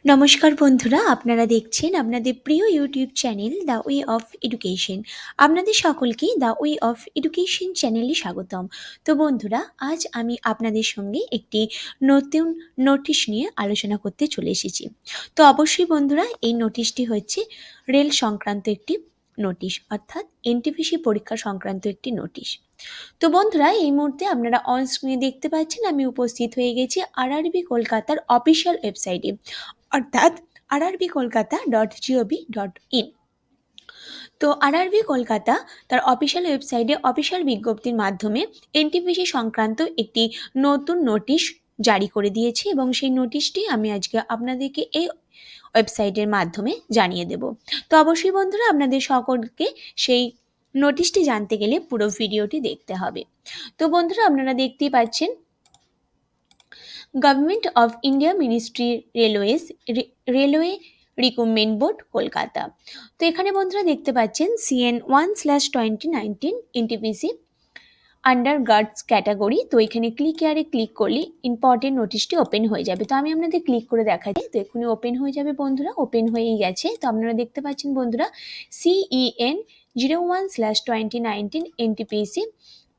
নমস্কার বন্ধুরা, আপনারা দেখছেন আপনাদের প্রিয় YouTube channel the way of education. আপনাদের সকলকে দ্য ওয়ে অফ এডুকেশন চ্যানেলে স্বাগতম। তো বন্ধুরা, আজ আমি আপনাদের সঙ্গে একটি নতুন নোটিশ নিয়ে আলোচনা করতে চলে এসেছি। তো অবশ্যই বন্ধুরা, এই নোটিশটি হচ্ছে রেল সংক্রান্ত একটি নোটিশ, অর্থাৎ এনটিপিসি পরীক্ষা সংক্রান্ত একটি নোটিশ। তো বন্ধুরা, এই মুহূর্তে আপনারা অন স্ক্রিনে দেখতে পাচ্ছেন আমি উপস্থিত হয়ে গেছি আরআরবি কলকাতার অফিসিয়াল ওয়েবসাইটে, অর্থাৎ rrbkolkata.gov.in। তো আরআরবি কলকাতা তার অফিসিয়াল ওয়েবসাইটে অফিসিয়াল বিজ্ঞপ্তির মাধ্যমে এনটিপিসি সংক্রান্ত একটি নতুন নোটিশ জারি করে দিয়েছে এবং সেই নোটিশটি আমি আজকে আপনাদেরকে এই ওয়েবসাইটের মাধ্যমে জানিয়ে দেব। তো অবশ্যই বন্ধুরা, আপনাদের সকলকে সেই নোটিশটি জানতে গেলে পুরো ভিডিওটি দেখতে হবে। তো বন্ধুরা, আপনারা দেখতেই পাচ্ছেন government of India ministry railway recruitment board Kolkata. তো এখানে বন্ধুরা দেখতে পাচ্ছেন CN1/2019 NTPC under guards category. তো এখানে ক্লিক করলে ইম্পর্টেন্ট নোটিশটি ওপেন হয়ে যাবে। তো আমি আপনাদের ক্লিক করে দেখাচ্ছি। তো এখানে ওপেন হয়ে যাবে বন্ধুরা, ওপেন হয়েই গেছে। তো আপনারা দেখতে পাচ্ছেন বন্ধুরা, CEN01/2019 এনটিপিসি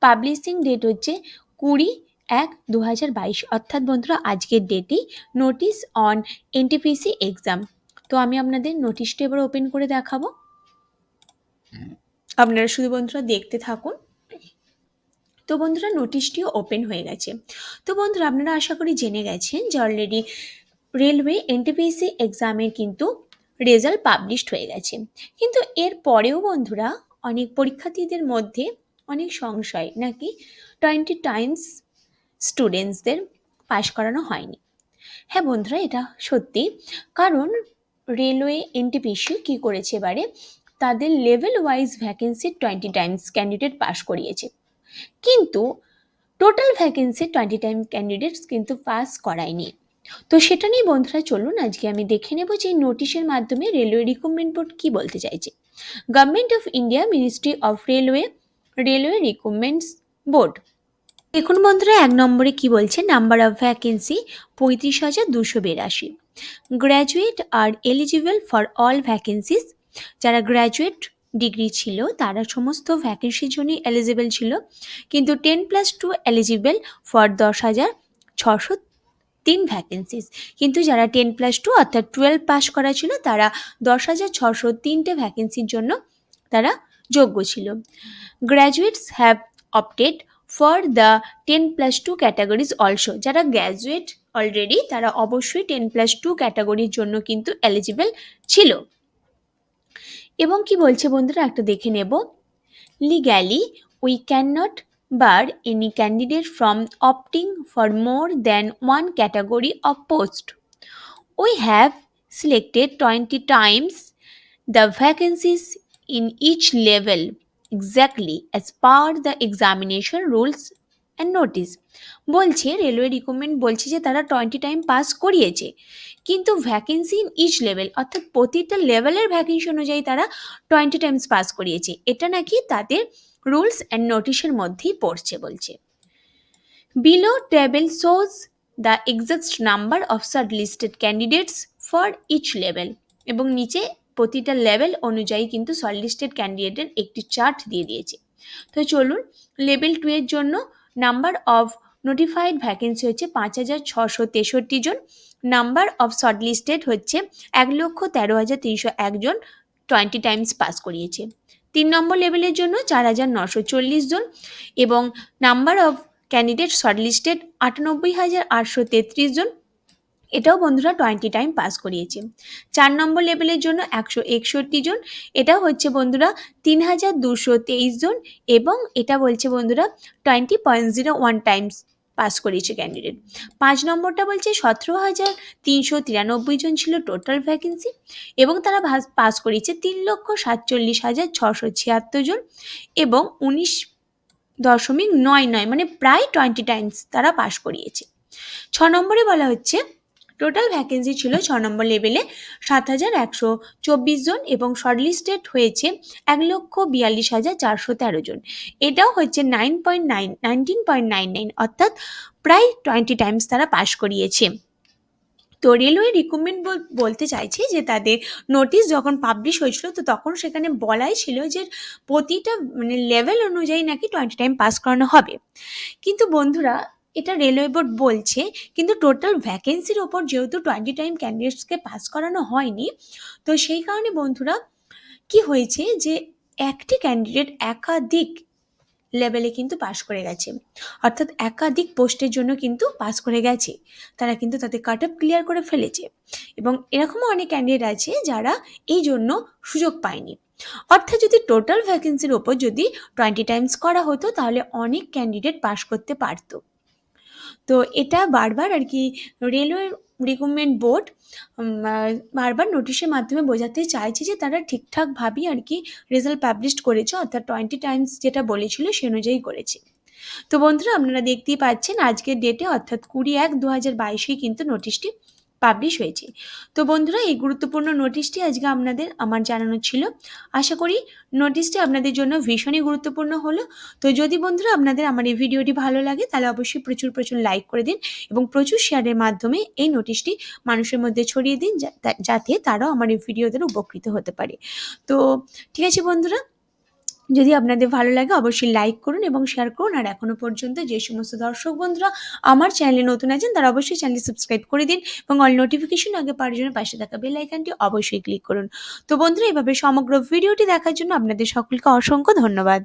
পাবলিশিং ডেট হচ্ছে 20/1/2022, অর্থাৎ বন্ধুরা আজকের ডেটেই নোটিশ অন এনটিপিসি এক্সাম। তো আমি আপনাদের নোটিশটা এবার ওপেন করে দেখাবো, আপনারা শুধু বন্ধুরা দেখতে থাকুন। তো বন্ধুরা, নোটিশটিও ওপেন হয়ে গেছে। তো বন্ধুরা, আপনারা আশা করি জেনে গেছেন যে অলরেডি রেলওয়ে এনটিপিসি এক্সামের কিন্তু রেজাল্ট পাবলিশড হয়ে গেছে। কিন্তু এর পরেও বন্ধুরা অনেক পরীক্ষার্থীদের মধ্যে অনেক সংশয়, নাকি 20 টাইমস স্টুডেন্টসদের পাশ করানো হয়নি। হ্যাঁ বন্ধুরা, এটা সত্যি। কারণ রেলওয়ে এনটিপিসি কী করেছে এবারে, তাদের level wise vacancy 20 times candidate pass করিয়েছে, কিন্তু টোটাল ভ্যাকেন্সি 20 টাইম ক্যান্ডিডেটস কিন্তু পাস করায়নি। তো সেটা নিয়ে বন্ধুরা চলুন আজকে আমি দেখে নেব যে এই নোটিশের মাধ্যমে রেলওয়ে রিক্রুটমেন্ট বোর্ড কী বলতে চাইছে। Government of India ministry of railway recruitments board. দেখুন বন্ধুরা, 1 নম্বরে কি বলছে, number of vacancy 35,282। Graduate are eligible for all vacancies. যারা গ্র্যাজুয়েট ডিগ্রি ছিল তারা সমস্ত ভ্যাকেন্সির জন্যই এলিজিবল ছিল, কিন্তু 10+2 এলিজিবল ফর 10,603 ভ্যাকেন্সিস। কিন্তু যারা 10+2 অর্থাৎ 12 পাস করা ছিল তারা 10,603টে ভ্যাকেন্সির জন্য তারা যোগ্য ছিল। Graduates have opted for the 10+2 categories also. যারা গ্র্যাজুয়েট অলরেডি তারা অবশ্যই 10+2 ক্যাটাগরির জন্য কিন্তু এলিজিবল ছিল। এবং কি বলছে বন্ধুরা একটা দেখে নেব, legally we can not bar any candidate from opting for more than one category of post. We have selected 20 Times the vacancies in each level exactly as per the examination rules and notice। বলছে railway recruitment বলছে যে তারা 20 time pass করিয়েছে, কিন্তু vacancy in each level অর্থাৎ প্রতিটা লেভেলের vacancy অনুযায়ী তারা 20 টাইমস পাস করিয়েছে। এটা নাকি তাদের রুলস অ্যান্ড নোটিশের মধ্যেই পড়ছে বলছে। Below table shows the exact number of shortlisted candidates for each level. এবং নিচে প্রতিটা লেভেল অনুযায়ী কিন্তু শর্টলিস্টেড ক্যান্ডিডেটের একটি চার্ট দিয়ে দিয়েছে। তো চলুন, লেভেল 2 এর জন্য নাম্বার অফ নোটিফাইড ভ্যাকেন্সি হচ্ছে 5,663 জন। নাম্বার অফ শর্টলিস্টেড হচ্ছে 1,13,301 জন, 20 টাইমস পাস করিয়েছে। 3 নম্বর লেভেলের জন্য 4,940 জন এবং নাম্বার অফ ক্যান্ডিডেট শর্টলিস্টেড 98,833 জন, এটাও বন্ধুরা 20 টাইম পাস করিয়েছে। 4 নম্বর লেভেলের জন্য 161 জন, এটাও হচ্ছে বন্ধুরা 3,223 জন এবং এটা বলছে বন্ধুরা 20.01 টাইমস পাস করিয়েছে ক্যান্ডিডেট। 5 নম্বরটা বলছে 17,393 জন ছিল টোটাল ভ্যাকেন্সি এবং তারা পাস করিয়েছে 3,47,676 জন এবং 19.99 মানে প্রায় 20 টাইমস তারা পাস করিয়েছে। 6 নম্বরে বলা হচ্ছে টোটাল ভ্যাকেন্সি ছিল 6 নম্বর লেভেলে 7,124 জন এবং শর্টলিস্টেড হয়েছে 1,42,413 জন। এটাও হচ্ছে 19.99 অর্থাৎ প্রায় 20 টাইমস তারা পাস করিয়েছে। তো রেলওয়ে রিক্রুটমেন্ট বলতে চাইছে যে তাদের নোটিশ যখন পাবলিশ হয়েছিল তো তখন সেখানে বলাই ছিল যে প্রতিটা মানে লেভেল অনুযায়ী নাকি 20 টাইম পাস করানো হবে। কিন্তু বন্ধুরা এটা রেলওয়ে বোর্ড বলছে, কিন্তু টোটাল ভ্যাকেন্সির ওপর যেহেতু 20 টাইম ক্যান্ডিডেটসকে পাস করানো হয়নি, তো সেই কারণে বন্ধুরা কি হয়েছে যে একটি ক্যান্ডিডেট একাধিক লেভেলে কিন্তু পাস করে গেছে, অর্থাৎ একাধিক পোস্টের জন্য কিন্তু পাস করে গেছে, তারা কিন্তু তাদের কাট অফ ক্লিয়ার করে ফেলেছে। এবং এরকমও অনেক ক্যান্ডিডেট আছে যারা এই জন্য সুযোগ পায়নি। অর্থাৎ যদি টোটাল ভ্যাকেন্সির ওপর যদি 20 টাইমস করা হতো তাহলে অনেক ক্যান্ডিডেট পাস করতে পারতো। তো এটা বারবার আর কি রেলওয়ে রিক্রুটমেন্ট বোর্ড বারবার নোটিশের মাধ্যমে বোঝাতে চাইছে যে তারা ঠিকঠাকভাবেই আর কি রেজাল্ট পাবলিশ করেছে, অর্থাৎ 20 টাইমস যেটা বলেছিল সে অনুযায়ী করেছে। তো বন্ধুরা আপনারা দেখতেই পাচ্ছেন আজকের ডেটে অর্থাৎ 20/1/2022 কিন্তু নোটিশটি পাবলিশ হয়েছে। তো বন্ধুরা এই গুরুত্বপূর্ণ নোটিশটি আজকে আমার জানানো ছিল। আশা করি নোটিশটি আপনাদের জন্য ভীষণই গুরুত্বপূর্ণ হলো। তো যদি বন্ধুরা আপনাদের আমার এই ভিডিওটি ভালো লাগে তাহলে অবশ্যই প্রচুর প্রচুর লাইক করে দিন এবং প্রচুর শেয়ারের মাধ্যমে এই নোটিশটি মানুষের মধ্যে ছড়িয়ে দিন যাতে তারাও আমার এই ভিডিও দ্বারা উপকৃত হতে পারে। তো ঠিক আছে বন্ধুরা, যদি আপনাদের ভালো লাগে অবশ্যই লাইক করুন এবং শেয়ার করুন। আর এখনো পর্যন্ত যে সমস্ত দর্শক বন্ধুরা আমার চ্যানেলে নতুন আছেন তারা অবশ্যই চ্যানেলটি সাবস্ক্রাইব করে দিন এবং অল নোটিফিকেশন আগে পাওয়ার জন্য পাশে থাকা বেল আইকনটি অবশ্যই ক্লিক করুন। তো বন্ধুরা এভাবে সমগ্র ভিডিওটি দেখার জন্য আপনাদের সকলকে অসংখ্য ধন্যবাদ।